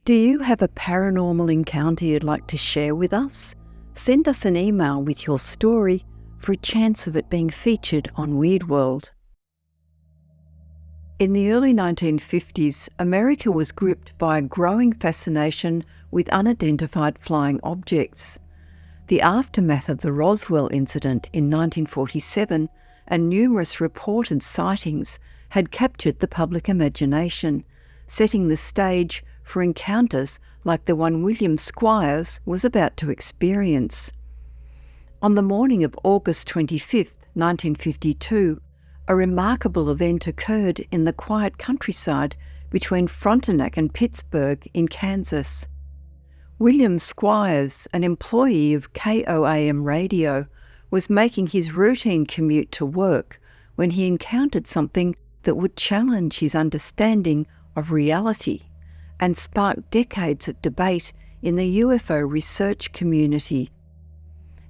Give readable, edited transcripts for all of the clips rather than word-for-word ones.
Do you have a paranormal encounter you'd like to share with us? Send us an email with your story for a chance of it being featured on Weird World. In the early 1950s, America was gripped by a growing fascination with unidentified flying objects. The aftermath of the Roswell incident in 1947 and numerous reported sightings had captured the public imagination, setting the stage for encounters like the one William Squyres was about to experience. On the morning of August 25, 1952, a remarkable event occurred in the quiet countryside between Frontenac and Pittsburgh in Kansas. William Squyres, an employee of KOAM Radio, was making his routine commute to work when he encountered something that would challenge his understanding of reality and spark decades of debate in the UFO research community.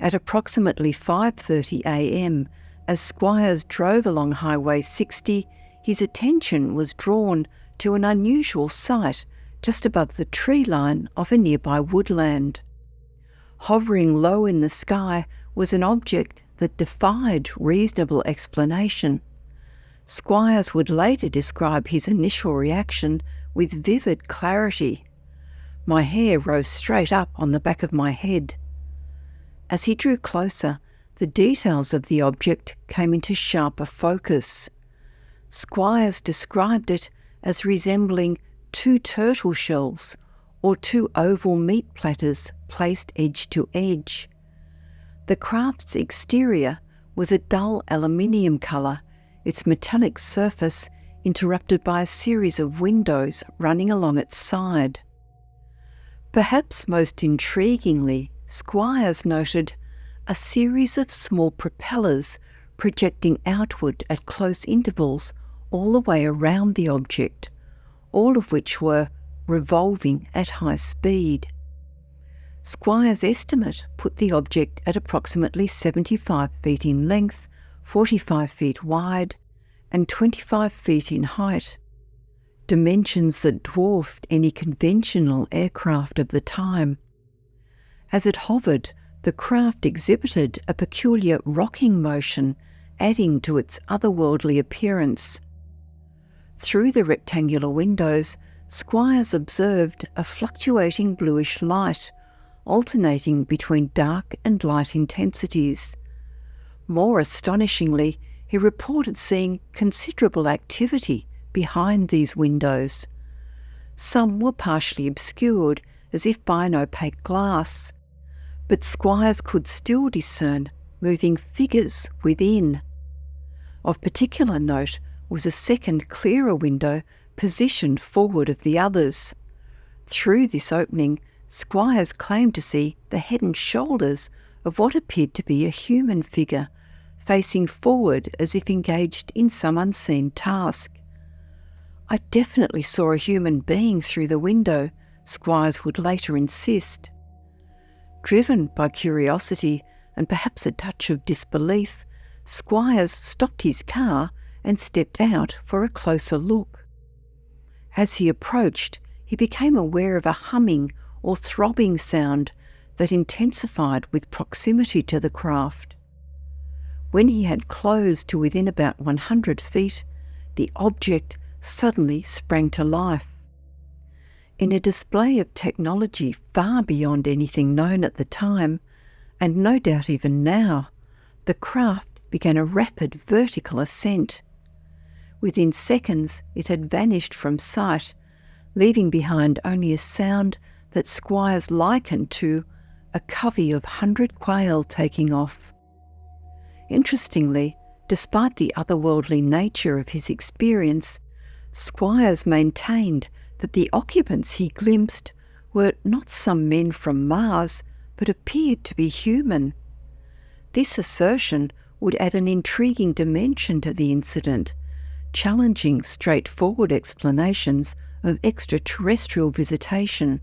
At approximately 5:30 a.m, as Squyres drove along Highway 60, his attention was drawn to an unusual sight just above the tree line of a nearby woodland. Hovering low in the sky was an object that defied reasonable explanation. Squyres would later describe his initial reaction with vivid clarity. "My hair rose straight up on the back of my head." As he drew closer, the details of the object came into sharper focus. Squyres described it as resembling two turtle shells or two oval meat platters placed edge to edge. The craft's exterior was a dull aluminium colour, its metallic surface interrupted by a series of windows running along its side. Perhaps most intriguingly, Squyres noted a series of small propellers projecting outward at close intervals all the way around the object, all of which were revolving at high speed. Squyres' estimate put the object at approximately 75 feet in length, 45 feet wide, and 25 feet in height, dimensions that dwarfed any conventional aircraft of the time. As it hovered, the craft exhibited a peculiar rocking motion, adding to its otherworldly appearance. Through the rectangular windows, Squyres observed a fluctuating bluish light, alternating between dark and light intensities. More astonishingly, he reported seeing considerable activity behind these windows. Some were partially obscured, as if by an opaque glass, but Squyres could still discern moving figures within. Of particular note was a second clearer window positioned forward of the others. Through this opening, Squyres claimed to see the head and shoulders of what appeared to be a human figure, facing forward as if engaged in some unseen task. "I definitely saw a human being through the window," Squyres would later insist. Driven by curiosity and perhaps a touch of disbelief, Squyres stopped his car and stepped out for a closer look. As he approached, he became aware of a humming or throbbing sound that intensified with proximity to the craft. When he had closed to within about 100 feet, the object suddenly sprang to life. In a display of technology far beyond anything known at the time, and no doubt even now, the craft began a rapid vertical ascent. Within seconds, it had vanished from sight, leaving behind only a sound that Squyres likened to a covey of 100 quail taking off. Interestingly, despite the otherworldly nature of his experience, Squyres maintained that the occupants he glimpsed were not some men from Mars, but appeared to be human. This assertion would add an intriguing dimension to the incident, challenging straightforward explanations of extraterrestrial visitation.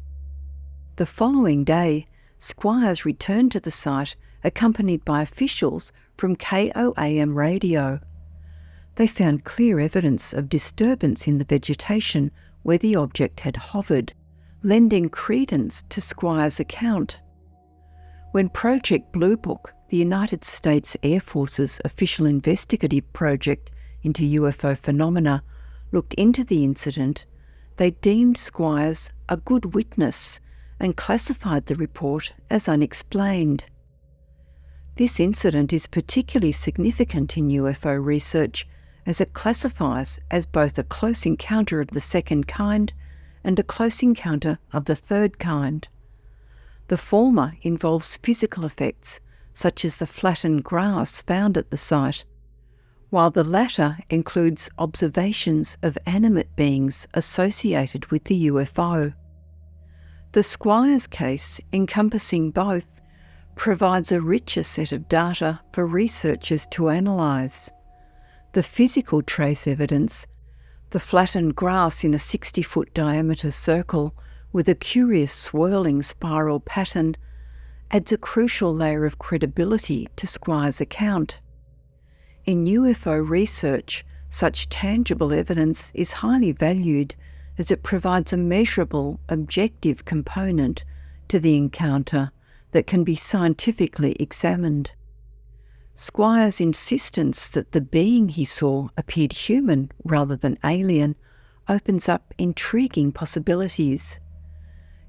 The following day, Squyres returned to the site accompanied by officials from KOAM Radio. They found clear evidence of disturbance in the vegetation where the object had hovered, lending credence to Squyres' account. When Project Blue Book, the United States Air Force's official investigative project into UFO phenomena, looked into the incident, they deemed Squyres a good witness and classified the report as unexplained. This incident is particularly significant in UFO research as it classifies as both a close encounter of the second kind and a close encounter of the third kind. The former involves physical effects, such as the flattened grass found at the site, while the latter includes observations of animate beings associated with the UFO. The Squyres case, encompassing both, provides a richer set of data for researchers to analyse. The physical trace evidence, the flattened grass in a 60-foot diameter circle with a curious swirling spiral pattern, adds a crucial layer of credibility to Squyres' account. In UFO research, such tangible evidence is highly valued as it provides a measurable, objective component to the encounter that can be scientifically examined. Squyres' insistence that the being he saw appeared human rather than alien opens up intriguing possibilities.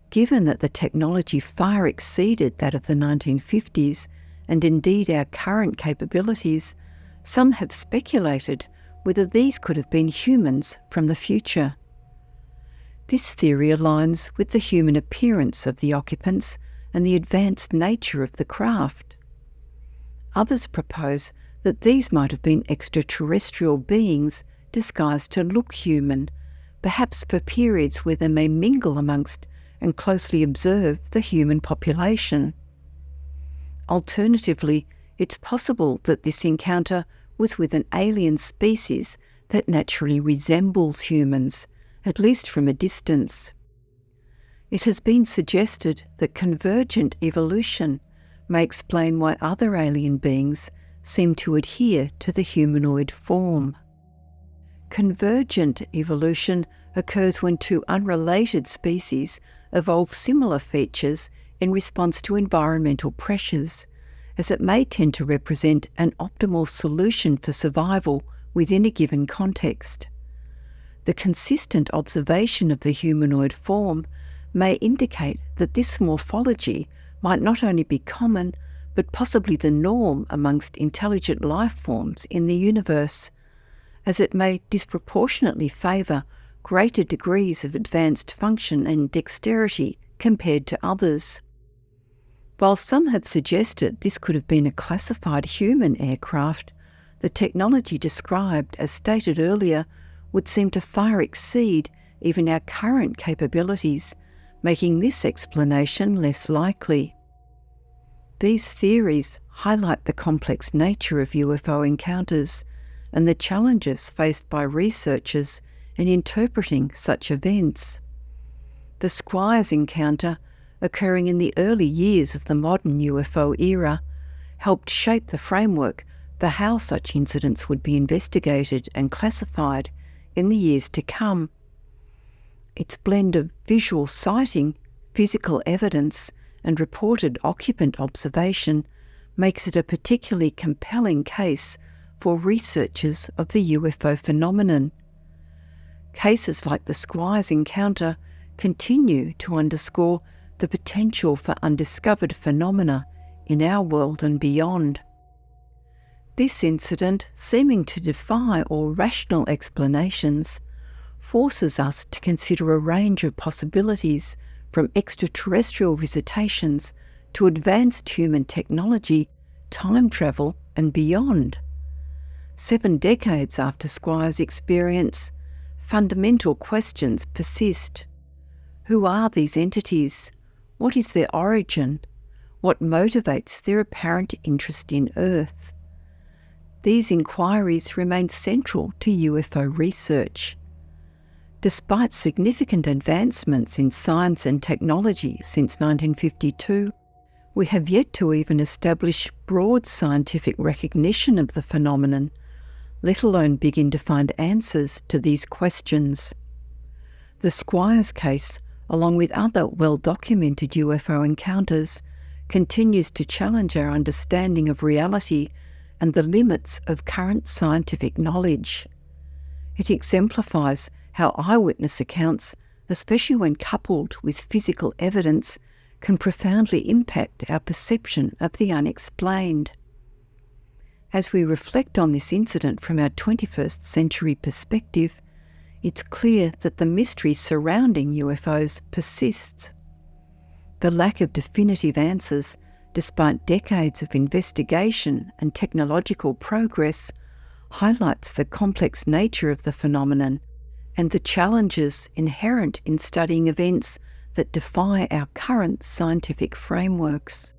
Given that the technology far exceeded that of the 1950s, and indeed our current capabilities, some have speculated whether these could have been humans from the future. This theory aligns with the human appearance of the occupants and the advanced nature of the craft. Others propose that these might have been extraterrestrial beings disguised to look human, perhaps for periods where they may mingle amongst and closely observe the human population. Alternatively, it's possible that this encounter was with an alien species that naturally resembles humans, at least from a distance. It has been suggested that convergent evolution may explain why other alien beings seem to adhere to the humanoid form. Convergent evolution occurs when two unrelated species evolve similar features in response to environmental pressures, as it may tend to represent an optimal solution for survival within a given context. The consistent observation of the humanoid form may indicate that this morphology might not only be common, but possibly the norm amongst intelligent life forms in the universe, as it may disproportionately favour greater degrees of advanced function and dexterity compared to others. While some have suggested this could have been a classified human aircraft, the technology described, as stated earlier, would seem to far exceed even our current capabilities, making this explanation less likely. These theories highlight the complex nature of UFO encounters and the challenges faced by researchers in interpreting such events. The Squyres encounter, occurring in the early years of the modern UFO era, helped shape the framework for how such incidents would be investigated and classified in the years to come. Its blend of visual sighting, physical evidence, and reported occupant observation makes it a particularly compelling case for researchers of the UFO phenomenon. Cases like the Squyres encounter continue to underscore the potential for undiscovered phenomena in our world and beyond. This incident, seeming to defy all rational explanations, forces us to consider a range of possibilities from extraterrestrial visitations to advanced human technology, time travel, and beyond. 7 decades after Squyres' experience, fundamental questions persist. Who are these entities? What is their origin? What motivates their apparent interest in Earth? These inquiries remain central to UFO research. Despite significant advancements in science and technology since 1952, we have yet to even establish broad scientific recognition of the phenomenon, let alone begin to find answers to these questions. The Squyres case along with other well-documented UFO encounters, continues to challenge our understanding of reality and the limits of current scientific knowledge. It exemplifies how eyewitness accounts, especially when coupled with physical evidence, can profoundly impact our perception of the unexplained. As we reflect on this incident from our 21st century perspective, it's clear that the mystery surrounding UFOs persists. The lack of definitive answers, despite decades of investigation and technological progress, highlights the complex nature of the phenomenon and the challenges inherent in studying events that defy our current scientific frameworks.